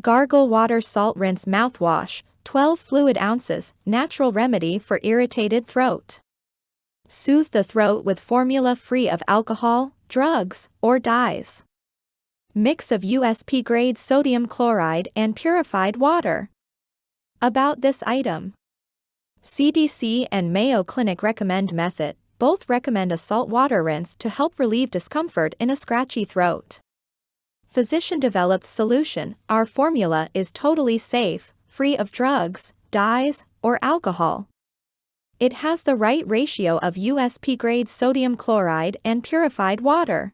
Gargle Water Salt Rinse Mouthwash, 12 fluid ounces, natural remedy for irritated throat. Soothe the throat with formula free of alcohol, drugs, or dyes. Mix of USP-grade sodium chloride and purified water. About this item. CDC and Mayo Clinic recommend method. Both recommend a salt water rinse to help relieve discomfort in a scratchy throat. Physician-developed solution. Our formula is totally safe, free of drugs, dyes, or alcohol. It has the right ratio of USP-grade sodium chloride and purified water.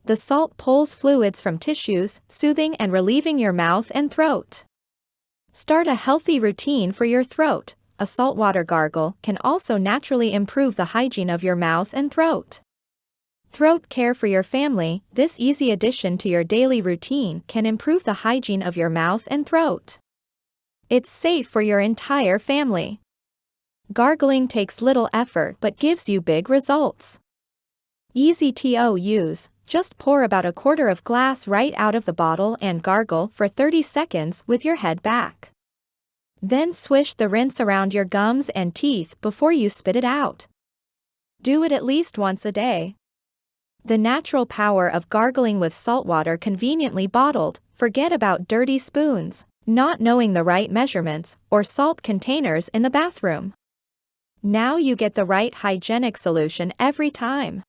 The salt pulls fluids from tissues, soothing and relieving your mouth and throat. Start a healthy routine for your throat. A saltwater gargle can also naturally improve the hygiene of your mouth and throat. Throat care for your family. This easy addition to your daily routine can improve the hygiene of your mouth and throat. It's safe for your entire family. Gargling takes little effort but gives you big results. Easy to use. Just pour about 1/4 glass right out of the bottle and gargle for 30 seconds with your head back. Then swish the rinse around your gums and teeth before you spit it out. Do it at least once a day. The natural power of gargling with saltwater conveniently bottled. Forget about dirty spoons, not knowing the right measurements, or salt containers in the bathroom. Now you get the right hygienic solution every time.